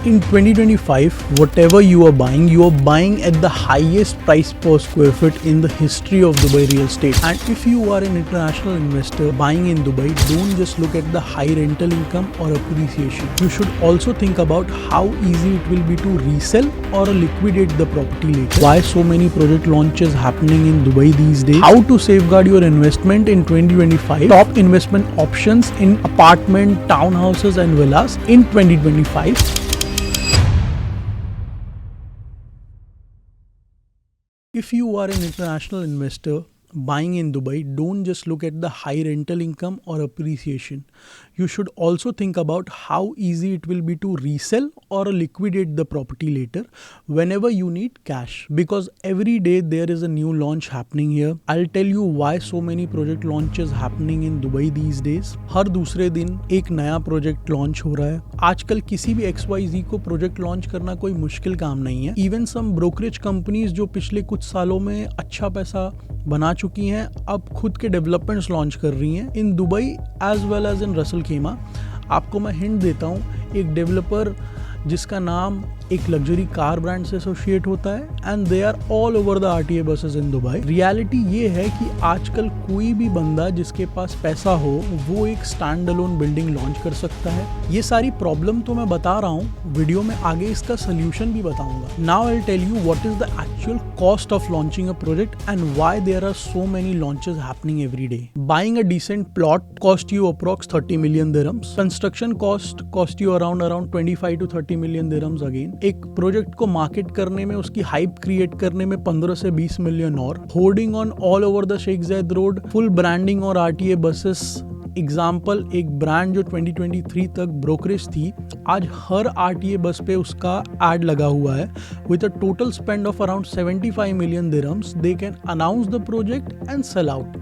In 2025, whatever you are buying at the highest price per square foot in the history of Dubai real estate. And if you are an international investor buying in Dubai, don't just look at the high rental income or appreciation. You should also think about how easy it will be to resell or liquidate the property later. Why so many project launches happening in Dubai these days? How to safeguard your investment in 2025? Top investment options in apartment, townhouses and villas in 2025. If you are an international investor buying in Dubai, don't just look at the high rental income or appreciation. You should also think about how easy it will be to resell or liquidate the property later whenever you need cash. Because every day there is a new launch happening here. I'll tell you why so many project launches happening in Dubai these days. हर दूसरे दिन एक नया project launch हो रहा है. आजकल किसी भी XYZ को प्रोजेक्ट लॉन्च करना कोई मुश्किल काम नहीं है. इवन सम ब्रोकरेज कंपनीज जो पिछले कुछ सालों में अच्छा पैसा बना चुकी हैं, अब खुद के डेवलपमेंट्स लॉन्च कर रही हैं in Dubai as well as in Ras Al Khaimah. आपको मैं हिंट देता हूँ, एक डेवलपर जिसका नाम एक लग्जरी कार ब्रांड से एसोसिएट होता है and they are all over the RTA buses in Dubai. Reality ये है कि आजकल कोई भी बंदा जिसके पास पैसा हो वो एक स्टैंड अलोन बिल्डिंग लॉन्च कर सकता है. ये सारी प्रॉब्लम तो मैं बता रहा हूँ, वीडियो में आगे इसका सोल्यूशन भी बताऊंगा. Now I will tell you what is the actual cost of launching a project and why there are so many launches happening every day. Buying a decent plot cost you approx 30 million dirhams. Construction cost you around 25 to 30 million dirhams again. एक project को market करने में, उसकी hype create करने में 15 से 20 million और. Hoarding on all over the Sheikh Zayed road, full branding और RTA बसेस. एग्जाम्पल, एक ब्रांड जो 2023 तक ब्रोकरेज थी, आज हर RTA बस पे उसका एड लगा हुआ है. With a total spend of around 75 million dirhams, they can announce the project and sell out.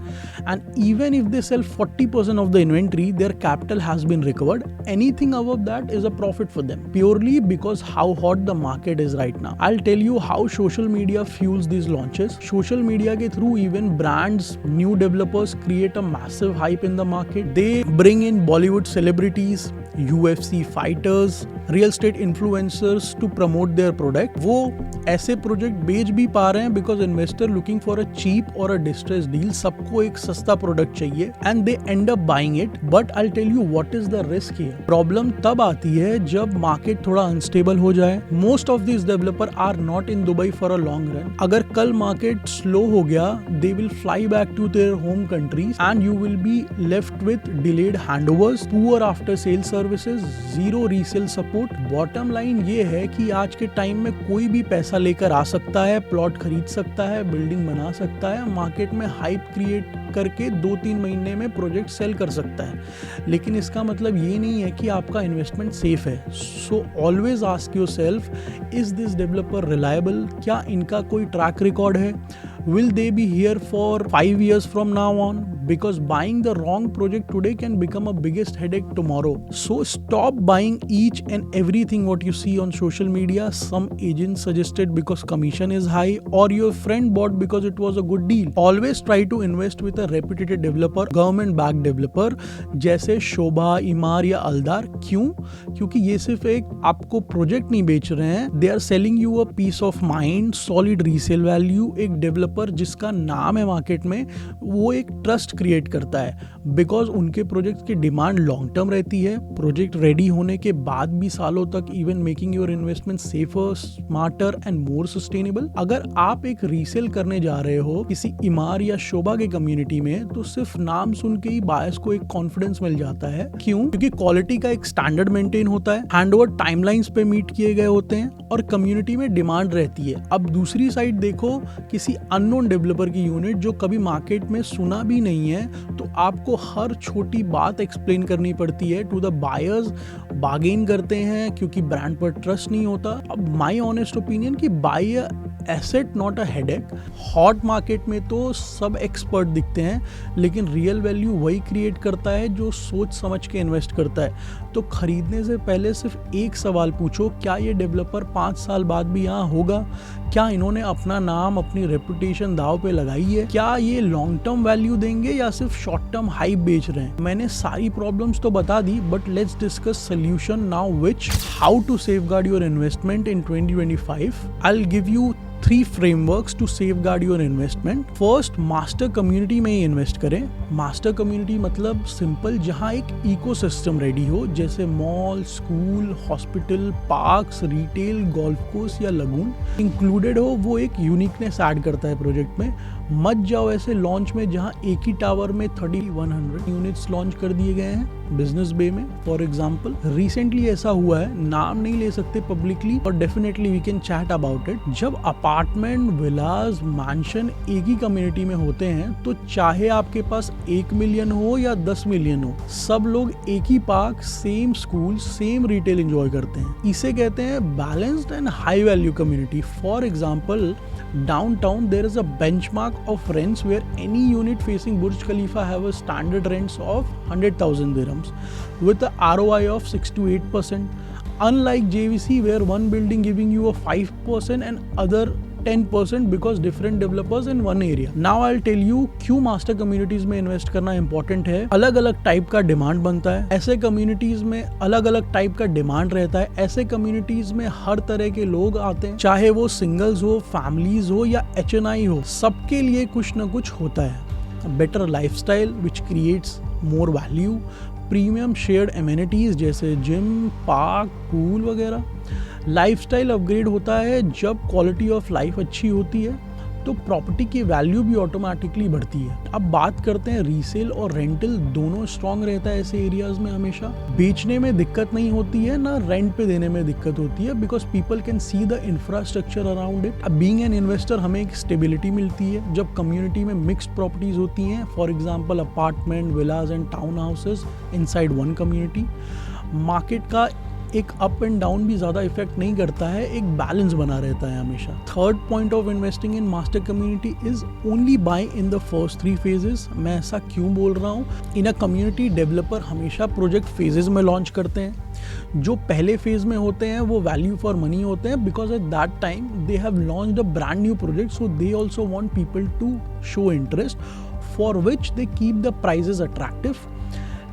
And even if they sell 40% of the inventory, their capital has been recovered. Anything above that is a profit for them, purely because how hot the market is right now. I'll tell you how social media fuels these launches. Social media के through even brands, new developers create a massive hype in the market. They bring in Bollywood celebrities, UFC fighters, real estate influencers to promote their product. वो ऐसे project बेच भी पा रहे हैं because investor looking for a cheap or a distressed deal. सबको एक सस्ता प्रोडक्ट चाहिए and they end up buying it. But I'll tell you what is the risk here. Problem तब आती है जब मार्केट थोड़ा अनस्टेबल हो जाए. Most of these developers are not in Dubai for a long run. अगर कल मार्केट स्लो हो गया, they will fly back to their home countries and you will be left with delayed handovers, poor after sale services, zero resale support. Bottom line ये है कि आज के time में कोई भी पैसा लेकर आ सकता है, प्लॉट खरीद सकता है, बिल्डिंग बना सकता है, मार्केट में हाइप क्रिएट करके 2-3 महीने में प्रोजेक्ट सेल कर सकता है. लेकिन इसका मतलब ये नहीं है कि आपका इन्वेस्टमेंट सेफ है. So always ask yourself, is this developer reliable? क्या इनका कोई ट्रैक रिकॉर्ड है? Will they be here for 5 years from now on? Because buying the wrong project today can become a biggest headache tomorrow. So stop buying each and everything what you see on social media. Some agent suggested because commission is high, or your friend bought because it was a good deal. Always try to invest with a reputed developer, government backed developer जैसे शोभा, इमार या Aldar. क्यों? क्योंकि ये सिर्फ एक आपको project नहीं बेच रहे हैं, they are selling you a peace of mind, solid resale value. एक डेवलपर जिसका नाम है मार्केट में, वो एक ट्रस्ट क्रिएट करता है बिकॉज उनके प्रोजेक्ट की डिमांड लॉन्ग टर्म रहती है. प्रोजेक्ट रेडी होने के बाद भी सालों तक, even making your investment safer, smarter and more sustainable. अगर आप एक रीसेल करने जा रहे हो किसी इमार या शोभा के कम्युनिटी में, तो सिर्फ नाम सुन के ही बायर्स को एक कॉन्फिडेंस मिल जाता है. क्यों? क्योंकि क्वालिटी का एक स्टैंडर्ड मेंटेन होता है, हैंडओवर टाइमलाइंस पे मीट किए गए होते हैं और कम्युनिटी में डिमांड रहती है. अब दूसरी साइड देखो, किसी अननोन डेवलपर की यूनिट जो कभी मार्केट में सुना भी नहीं है, तो आपको हर छोटी बात एक्सप्लेन करनी पड़ती है टू द बायर्स. बार्गेन करते हैं क्योंकि ब्रांड पर ट्रस्ट नहीं होता. अब माय ऑनेस्ट ओपिनियन कि bye asset not a headache. Hot market में तो सब एक्सपर्ट दिखते हैं, लेकिन रियल वैल्यू वही क्रिएट करता है जो सोच समझ के इन्वेस्ट करता है। तो खरीदने से पहले सिर्फ एक सवाल पूछो, क्या ये डेवलपर 5 साल बाद भी यहाँ होगा? क्या इन्होंने अपना नाम, अपनी रेपुटेशन दाव पे लगाई है? क्या ये लॉन्ग टर्म वैल्यू देंगे या सिर्फ शॉर्ट टर्म हाइप बेच रहे हैं? मैंने सारी प्रॉब्लम्स तो बता दी, but let's discuss solution now, which how to safeguard your investment in 2025. I'll give you 3 frameworks to safeguard your investment. First, master community में ही इन्वेस्ट करें। मास्टर कम्युनिटी मतलब सिंपल, जहाँ एक इकोसिस्टम रेडी हो, जैसे mall, school, hospital, parks, retail, golf course या lagoon included हो। वो एक यूनिकनेस ऐड करता है प्रोजेक्ट में। मत जाओ ऐसे लॉन्च में जहाँ एक ही टावर में 3100 यूनिट्स लॉन्च कर दिए गए हैं बिजनेस बे में। फॉर एग्जाम्पल रिसेंटली ऐसा हुआ है, नाम नहीं ले सकते पब्लिकली, और definitely we can chat about it. जब अपार्टमेंट, विलास, मैंशन एक ही कम्युनिटी में होते हैं, तो चाहे आपके पास 1 मिलियन हो या 10 मिलियन हो, सब लोग एक ही park, same school, same retail enjoy करते हैं। इसे कहते हैं balanced and high value community. For example, downtown there is a benchmark of rents where any unit facing Burj Khalifa have a standard rents of 100,000 dirhams with a ROI of 6 to 8%, unlike JVC where one building giving you a 5% and other 10% because different developers in one area. Now I'll tell you क्यों master communities में invest करना important है। अलग अलग type का demand बनता है, ऐसे कम्युनिटीज में अलग अलग टाइप का डिमांड रहता है। ऐसे कम्युनिटीज में हर तरह के लोग आते हैं, चाहे वो सिंगल्स हो, फैमिलीज हो या HNI हो, सबके लिए कुछ ना कुछ होता है। Better lifestyle which creates more value, premium shared amenities जैसे जिम, पार्क, पूल वगैरह। लाइफस्टाइल अपग्रेड होता है जब क्वालिटी ऑफ लाइफ अच्छी होती है, तो प्रॉपर्टी की वैल्यू भी ऑटोमेटिकली बढ़ती है। अब बात करते हैं रीसेल और रेंटल, दोनों स्ट्रांग रहता है ऐसे एरियाज में हमेशा। बेचने में दिक्कत नहीं होती है, ना रेंट पे देने में दिक्कत होती है, because people can see the infrastructure around it. अब बीइंग एन इन्वेस्टर हमें एक स्टेबिलिटी मिलती है जब कम्युनिटी में मिक्स्ड प्रॉपर्टीज होती हैं। For example apartment, villas and town houses inside one community. Market का एक अप एंड डाउन भी ज्यादा इफेक्ट नहीं करता है, एक बैलेंस बना रहता है हमेशा। Third point of investing in master community is only by in the first 3 phases। मैं ऐसा क्यों बोल रहा हूँ? इन अ कम्युनिटी डेवलपर हमेशा प्रोजेक्ट फेजेस में लॉन्च करते हैं। जो पहले फेज में होते हैं वो वैल्यू फॉर मनी होते हैं, because at that time they have launched a brand new project, so they also want people to show interest, for which they keep the prices attractive.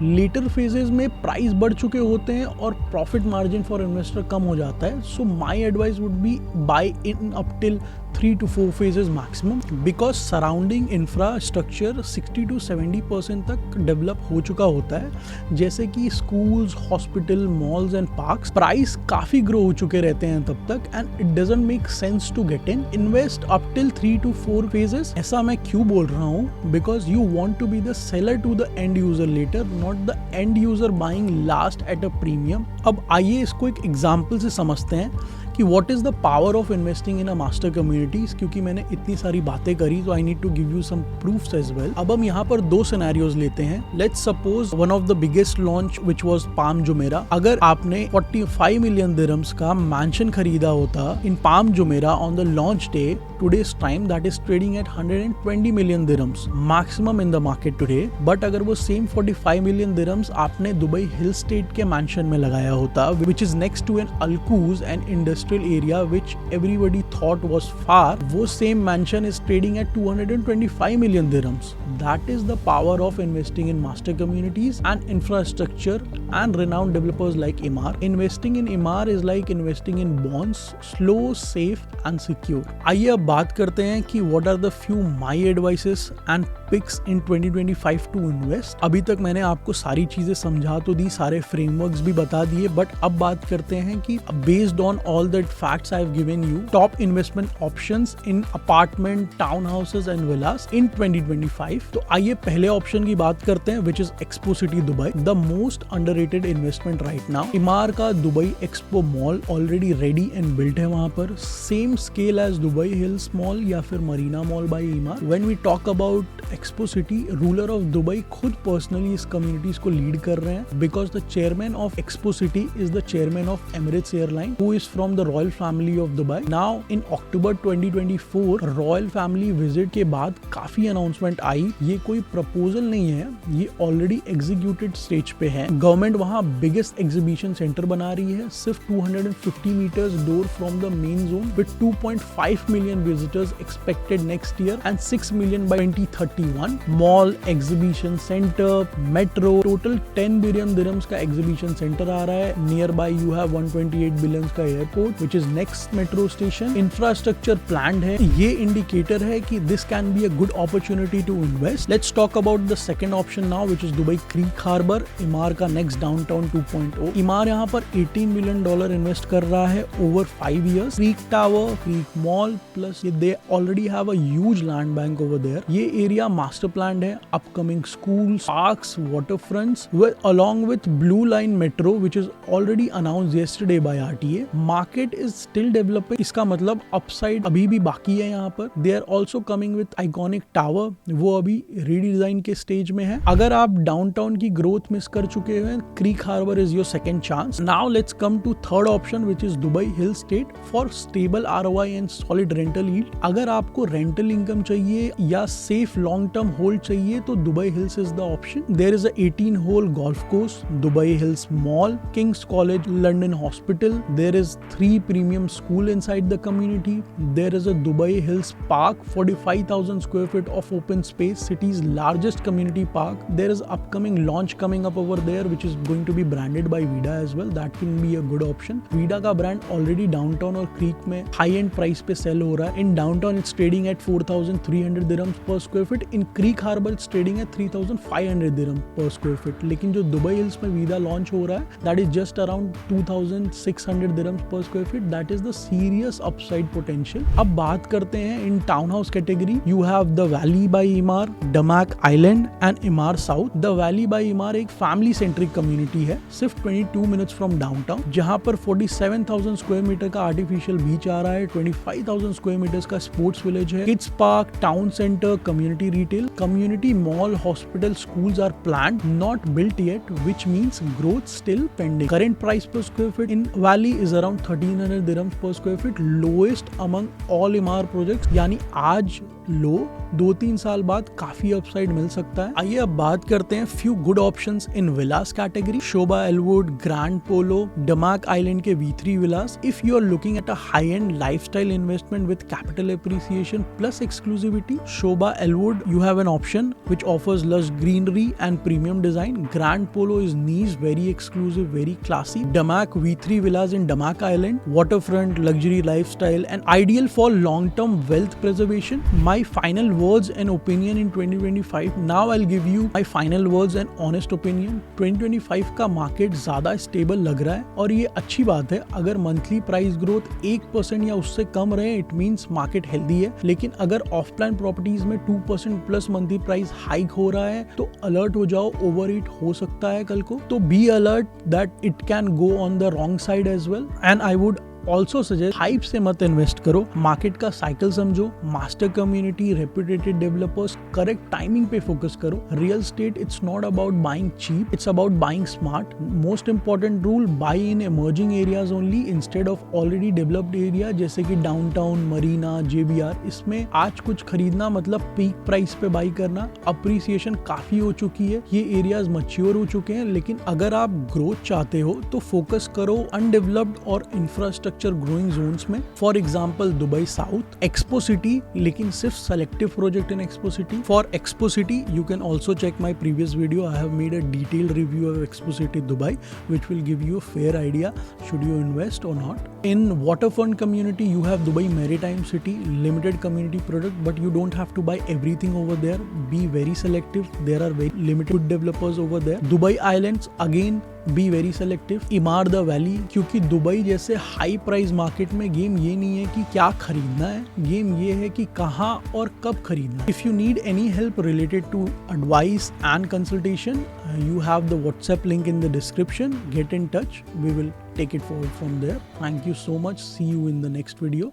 Later phases में price बढ़ चुके होते हैं और profit margin for investor कम हो जाता है। So my advice would be buy in up till 3 to 4 phases maximum, because surrounding infrastructure 60 to 70% तक डेवलप हो चुका होता है, जैसे कि schools, hospital, malls and parks. Price काफी ग्रो हो चुके रहते हैं तब तक, and it doesn't make sense to get in. Invest up till 3 to 4 phases। ऐसा मैं क्यों बोल रहा हूँ? Because you want to be the seller to the end user later, not the end user buying last at a premium. अब आइए इसको एक एग्जाम्पल से समझते हैं कि what is the power of investing in a master communities. क्योंकि मैंने इतनी सारी बातें करी, तो I need to give you some proofs as well. अब हम यहाँ पर 2 सिनेरियोज लेते हैं। Let's suppose one of the biggest launch which was Palm Jumeirah. अगर आपने 45 मिलियन दिरहम्स का मैंशन खरीदा होता in Palm Jumeirah on the launch day, today's time that is trading at 120 million dirhams maximum in the market today। But अगर वो same 45 million dirhams आपने Dubai Hill state के mention में लगाया होता, which is next to an Al-Quoz, an industrial area which everybody thought was far, वो same mention is trading at 225 million dirhams। That is the power of investing in master communities and infrastructure and renowned developers like Emaar। Investing in Emaar is like investing in bonds, slow, safe and secure। आइए अब बात करते हैं कि what are the few my advices and picks in 2025 to invest। अभी तक मैंने आपको सारी चीजें समझा तो दी, सारे फ्रेमवर्क्स भी बता दिए, बट अब बात करते हैं कि based on all the facts I have given you, top investment options in apartment, townhouses and villas in 2025। तो आइए पहले ऑप्शन की बात करते हैं, which is Expo City Dubai, the most underrated investment right now। Emaar का Dubai Expo Mall already ready and built है वहां पर, same scale as Dubai Hills Mall या फिर Marina Mall by Emaar. When we talk about Expo City, ruler of Dubai खुद personally इस communities को lead कर रहे हैं, because the chairman of Expo City is the chairman of Emirates airline, who is from the royal family of Dubai. Now in October 2024 royal family visit के बाद काफी announcement आई। ये कोई प्रपोजल नहीं है, ये ऑलरेडी एग्जीक्यूटेड स्टेज पे है। गवर्नमेंट वहाँ बिगेस्ट एग्जीबिशन सेंटर बना रही है, सिर्फ 250 metres door from the main zone, with 2.5 million visitors expected next year and 6 million by 2031। Mall, exhibition centre, metro, total 10 billion dirhams का एग्जीबिशन सेंटर आ रहा है। Nearby you have 128 billion का airport which is next metro station. Infrastructure planned है। ये indicator है कि this can be a good opportunity to invest. Let's talk about the second option now which is Dubai Creek Harbour, Emaar का next downtown 2.0। इमार यहाँ पर $18 million invest कर रहा है over 5 years। Creek Tower, Creek Mall plus they already have a huge land bank over there. ये area master planned है। Upcoming schools, parks, water fronts along with Blue Line Metro which is already announced yesterday by RTA. Market is still developing. इसका मतलब upside अभी भी बाकी है यहाँ पर। They are also coming with iconic tower, वो अभी रीडिजाइन के स्टेज में है। अगर आप डाउनटाउन की ग्रोथ मिस कर चुके हैं, Creek Harbour is your second chance. Now let's come to third option which is Dubai Hill Estate for stable ROI and solid rental yield. अगर आपको रेंटल इनकम चाहिए या सेफ लॉन्ग टर्म होल्ड चाहिए तो Dubai Hills is the option. There is a 18 hole golf course, Dubai Hills Mall, King's College London Hospital. There is 3 premium school inside the community. There is a Dubai Hills Park, 45,000 square feet of open space, city's largest community park. There is upcoming launch coming up over there which is going to be branded by Vida as well. That can be a good option. Vida का brand already downtown और creek में high end price पे sell हो रहा है। In downtown it's trading at 4,300 dirhams per square feet. In Creek Harbour it's trading at 3,500 dirhams per square feet. लेकिन जो Dubai hills में वीदा लॉन्च हो रहा है that is just around 2,600 dirhams पर square feet. That is the serious upside potential. अब बात करते हैं in town house category. You have the valley by Emaar, Damac island and Emaar south. The valley by Emaar एक family centric community है, सिर्फ 22 minutes from downtown, जहां पर 47,000 square metre का आर्टिफिशियल बीच आ रहा है, 25,000 स्क्वायर मीटर्स का स्पोर्ट्स विलेज है, kids park, town centre, community retail, community mall, hospital, schools are planned, not built yet, which means growth still pending. Current price per square feet in Valley is around 1,300 dirhams per square feet, lowest among all Emaar projects. यानी आज लो, 2-3 साल बाद काफी upside मिल सकता है। आइए अब बात करते हैं few good options in villas category. Sobha Elwood, grand polo, Damac island के V3 villas. If you are looking at a high end lifestyle investment with capital appreciation plus exclusivity, Sobha Elwood you have an option which offers lush greenery and premium design. Grand Polo is niche, very exclusive, very classy. Damac V3 villas in Damac Island, waterfront, luxury lifestyle and ideal for long-term wealth preservation. My final words and opinion in 2025. Now I'll give you my final words and honest opinion. 2025 का market ज्यादा stable लग रहा है और ये अच्छी बात है। अगर मंथली प्राइस ग्रोथ 1% या उससे कम रहे, इट मीन्स मार्केट हेल्दी है। लेकिन अगर ऑफ प्लान प्रॉपर्टीज में 2% प्लस मंथली प्राइस हाइक हो रहा है तो अलर्ट हो जाओ, ओवर ईट हो सकता है कल को। तो be alert that it can go on the wrong side as well. And I would also suggest hype से मत इन्वेस्ट करो, मार्केट का साइकिल समझो, master community, reputed developers, correct timing पे फोकस करो। Real estate it's not about buying cheap, it's about buying smart. Most important rule, buy in emerging areas only instead of already developed area जैसे कि downtown, Marina, JBR। इसमें आज कुछ खरीदना मतलब peak price पे बाई करना। अप्रिसिएशन काफी हो चुकी है, ये एरियाज मैच्योर हो चुके हैं। लेकिन अगर आप ग्रोथ चाहते हो तो फोकस करो अनडेवलप्ड और इंफ्रास्ट्रक्चर ग्रोइंग जोन्स में। For example Dubai South, Expo City, लेकिन सिर्फ selective project in Expo City. For Expo City you can also check my previous video. I have made a detailed review of Expo City Dubai which will give you a fair idea should you invest or not. In waterfront community you have Dubai Maritime City, limited community product, but you don't have to buy everything over there. Be very selective, there are very limited developers over there. Dubai Islands again, be very selective. इमार the valley, क्योंकि Dubai जैसे high price market में game ये नहीं है कि क्या खरीदना है, गेम ये है कि कहाँ और कब खरीदना है। If you need any help related to advice and consultation, you have the WhatsApp link in the description. Get in touch, we will take it forward from there. Thank you so much, see you in the next video.